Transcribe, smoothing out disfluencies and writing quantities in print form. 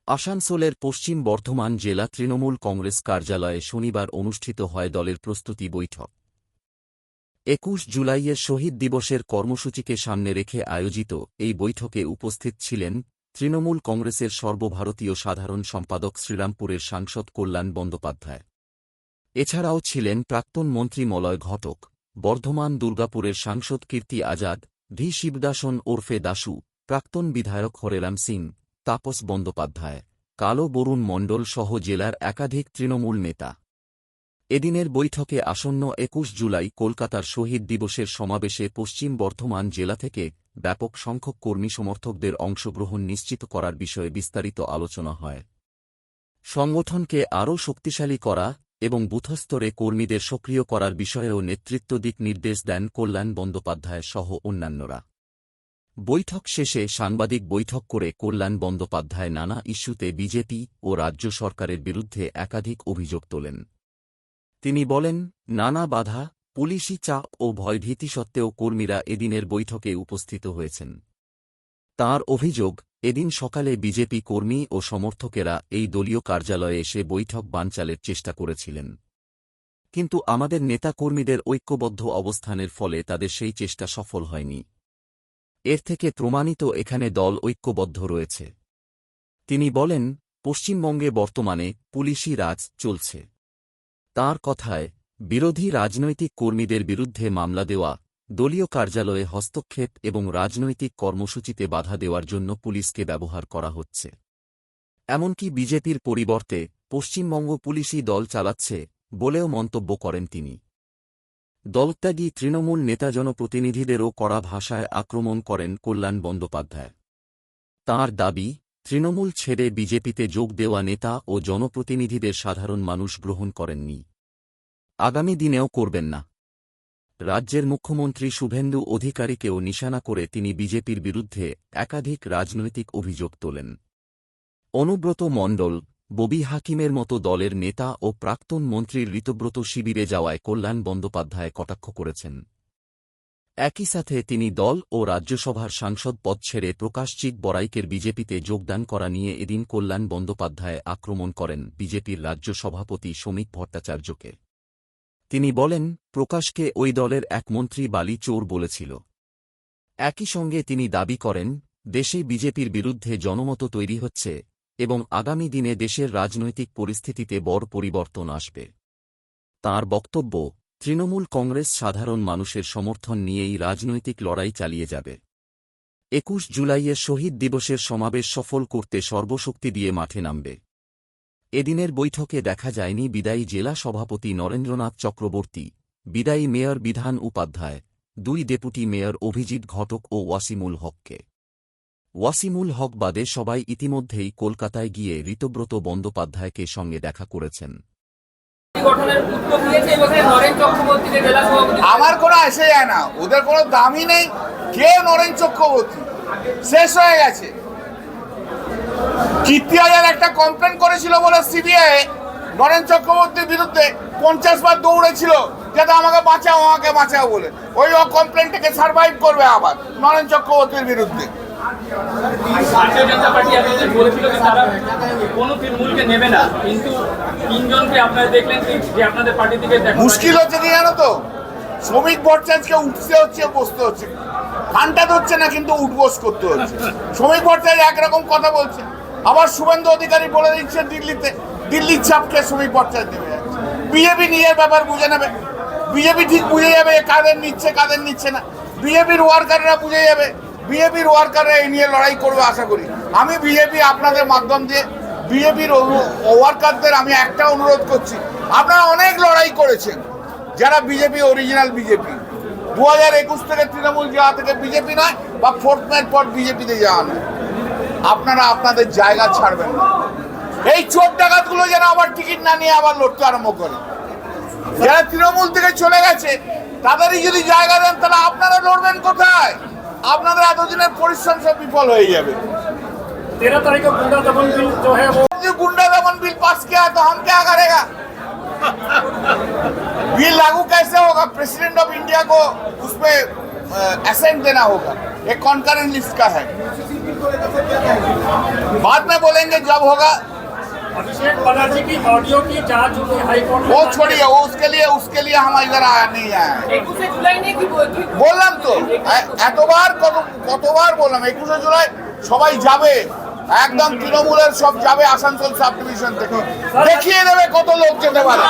আসানসোলের পশ্চিম বর্ধমান জেলা তৃণমূল কংগ্রেস কার্যালয়ে শনিবার অনুষ্ঠিত হয় দলের প্রস্তুতি বৈঠক। ২১ জুলাইয়ের শহীদ দিবসের কর্মসূচিকে সামনে রেখে আয়োজিত এই বৈঠকে উপস্থিত ছিলেন তৃণমূল কংগ্রেসের সর্বভারতীয় সাধারণ সম্পাদক শ্রীরামপুরের সাংসদ কল্যাণ বন্দ্যোপাধ্যায়। এছাড়াও ছিলেন প্রাক্তন মন্ত্রী মলয় ঘটক, বর্ধমান দুর্গাপুরের সাংসদ কীর্তি আজাদ, ভি শিবদাসন ওরফে দাশু, প্রাক্তন বিধায়ক হরেরাম সিং, তাপস বন্দ্যোপাধ্যায়, কালো বরুণ মণ্ডল সহ জেলার একাধিক তৃণমূল নেতা। এদিনের বৈঠকে আসন্ন ২১ জুলাই কলকাতার শহীদ দিবসের সমাবেশে পশ্চিম বর্ধমান জেলা থেকে ব্যাপক সংখ্যক কর্মী সমর্থকদের অংশগ্রহণ নিশ্চিত করার বিষয়ে বিস্তারিত আলোচনা হয়। সংগঠনকে আরও শক্তিশালী করা এবং বুথস্তরে কর্মীদের সক্রিয় করার বিষয়েও নেতৃত্ব দিক নির্দেশ দেন কল্যাণ বন্দ্যোপাধ্যায় সহ অন্যান্যরা। বৈঠক শেষে সাংবাদিক বৈঠক করে কল্যাণ বন্দ্যোপাধ্যায় নানা ইস্যুতে বিজেপি ও রাজ্য সরকারের বিরুদ্ধে একাধিক অভিযোগ তোলেন। তিনি বলেন, নানা বাধা, পুলিশি চাপ ও ভয়ভীতি সত্ত্বেও কর্মীরা এদিনের বৈঠকে উপস্থিত হয়েছেন। তাঁর অভিযোগ, এদিন সকালে বিজেপি কর্মী ও সমর্থকেরা এই দলীয় কার্যালয়ে এসে বৈঠক বানচালের চেষ্টা করেছিলেন, কিন্তু আমাদের নেতাকর্মীদের ঐক্যবদ্ধ অবস্থানের ফলে তাদের সেই চেষ্টা সফল হয়নি। এর থেকে প্রমাণিত এখানে দল ঐক্যবদ্ধ রয়েছে। তিনি বলেন, পশ্চিমবঙ্গে বর্তমানে পুলিশি রাজ চলছে। তাঁর কথায়, বিরোধী রাজনৈতিক কর্মীদের বিরুদ্ধে মামলা দেওয়া, দলীয় কার্যালয়ে হস্তক্ষেপ এবং রাজনৈতিক কর্মসূচিতে বাধা দেওয়ার জন্য পুলিশকে ব্যবহার করা হচ্ছে। এমনকি বিজেপির পরিবর্তে পশ্চিমবঙ্গ পুলিশই দল চালাচ্ছে বলেও মন্তব্য করেন তিনি। দলত্যাগী তৃণমূল নেতা জনপ্রতিনিধিদেরও কড়া ভাষায় আক্রমণ করেন কল্যাণ বন্দ্যোপাধ্যায়। তাঁর দাবি, তৃণমূল ছেড়ে বিজেপিতে যোগ দেওয়া নেতা ও জনপ্রতিনিধিদের সাধারণ মানুষ গ্রহণ করেননি, আগামী দিনেও করবেন না। রাজ্যের মুখ্যমন্ত্রী শুভেন্দু অধিকারীকেও নিশানা করে তিনি বিজেপির বিরুদ্ধে একাধিক রাজনৈতিক অভিযোগ তোলেন। অনুব্রত মণ্ডল, ববি হাকিমের মতো দলের নেতা ও প্রাক্তন মন্ত্রীর ঋতব্রত শিবিরে যাওয়ায় কল্যাণ বন্দ্যোপাধ্যায় কটাক্ষ করেছেন। একই সাথে তিনি দল ও রাজ্যসভার সাংসদ পদ ছেড়ে প্রকাশজিৎ বড়াইকের বিজেপিতে যোগদান করা নিয়ে এদিন কল্যাণ বন্দ্যোপাধ্যায় আক্রমণ করেন বিজেপির রাজ্য সভাপতি শ্রমিক ভট্টাচার্যকে। তিনি বলেন, প্রকাশকে ওই দলের এক মন্ত্রী বালি চোর বলেছিল। একই সঙ্গে তিনি দাবি করেন, দেশে বিজেপির বিরুদ্ধে জনমত তৈরি হচ্ছে এবং আগামী দিনে দেশের রাজনৈতিক পরিস্থিতিতে বড় পরিবর্তন আসবে। তাঁর বক্তব্য, তৃণমূল কংগ্রেস সাধারণ মানুষের সমর্থন নিয়েই রাজনৈতিক লড়াই চালিয়ে যাবে। ২১ জুলাইয়ের শহীদ দিবসের সমাবেশ সফল করতে সর্বশক্তি দিয়ে মাঠে নামবে। এদিনের বৈঠকে দেখা যায়নি বিদায়ী জেলা সভাপতি নরেন্দ্রনাথ চক্রবর্তী, বিদায়ী মেয়র বিধান উপাধ্যায়, দুই ডেপুটি মেয়র অভিজিৎ ঘটক ও ওয়াসিমুল হককে। ওয়াসিমুল হক বাদে সবাই ইতিমধ্যেই কলকাতায় গিয়ে ঋতব্রত বন্দ্যোপাধ্যায়কে সঙ্গে দেখা করেছেন। আমার কোনো আসে যায় না, ওদের কোনো দামই নেই। কে নরেন চক্রবর্তী? শেষ হয়ে গেছে। কীর্তি আজাদ একটা কমপ্লেন করেছিল বলে সিবিআই নরেন চক্রবর্তীর বিরুদ্ধে 50 বার দৌড়েছিল, যাতে আমাকে বাঁচাও বলে। ওই কমপ্লেনটাকে সার্ভাইভ করবে আবার নরেন চক্রবর্তীর বিরুদ্ধে। ভারতীয় জনতা পার্টি আপনাদের বলেছিল যে তারা কোনো তৃণমূলকে নেবে না, কিন্তু তিনজনকে আপনারা দেখলেন যে আপনাদের পার্টি থেকে মুশকিল হচ্ছে কি জানো তো, শ্রমিক ভট্টাচার্যকে উঠতে হচ্ছে, বসতে হচ্ছে, কানটা ধরছে না কিন্তু উঠবোস করতে হচ্ছে। শ্রমিক ভট্টাচার্য একরকম কথা বলছে, আবার শুভেন্দু অধিকারী বলে দিচ্ছে দিল্লির চাপকে শ্রমিক ভট্টাচার্য দেবে যাচ্ছে। বিজেপি নিজের ব্যাপার বুঝে নেবে, বিজেপি ঠিক বুঝে যাবে কাদের নিচ্ছে না। বিজেপির ওয়ার্কাররা বুঝে যাবে, বিজেপির ওয়ার্কাররা এই নিয়ে লড়াই করবে আশা করি। আমি বিজেপি আপনাদের মাধ্যম দিয়ে বিজেপির ওয়ার্কারদের আমি একটা অনুরোধ করছি, আপনারা অনেক লড়াই করেছেন যারা বিজেপি অরিজিনাল বিজেপি। 2021 থেকে তৃণমূল যাওয়া থেকে বিজেপি নয়, বা 4th মের পর বিজেপিতে যাওয়া নয়, আপনারা আপনাদের জায়গা ছাড়বেন না। এই চোর ডাকাতগুলো যেন আবার টিকিট না নিয়ে আবার লড়তে আরম্ভ করে। যারা তৃণমূল থেকে চলে গেছে তাদেরই যদি জায়গা দেন, তাহলে আপনারা লড়বেন কোথায়? আপনাদের এতদিনের পরিশ্রম সব বিফল হয়ে যাবে। 13 तारीख को गुंडा दमन बिल जो है वो गुंडा दमन बिल पास किया तो हम क्या करेगा? बिल लागू कैसे होगा? प्रेसिडेंट ऑफ इंडिया को उसमें असेंट देना होगा, एक कॉन्करेंट लिस्ट का है, बाद में बोलेंगे जब होगा। अभिषेक बनर्जी की ऑडियो की जांच होगी हाईकोर्ट में। वो छोड़िए, वो उसके लिए हम इधर आया नहीं आए। 21 জুলাই নিয়ে কি বললাম তো কতবার বললাম 21 জুলাই সবাই যাবে, একদম তৃণমূলের সব যাবে আসানসোল সাব ডিভিশন থেকে, দেখিয়ে দেবে কত লোক যেতে পারে।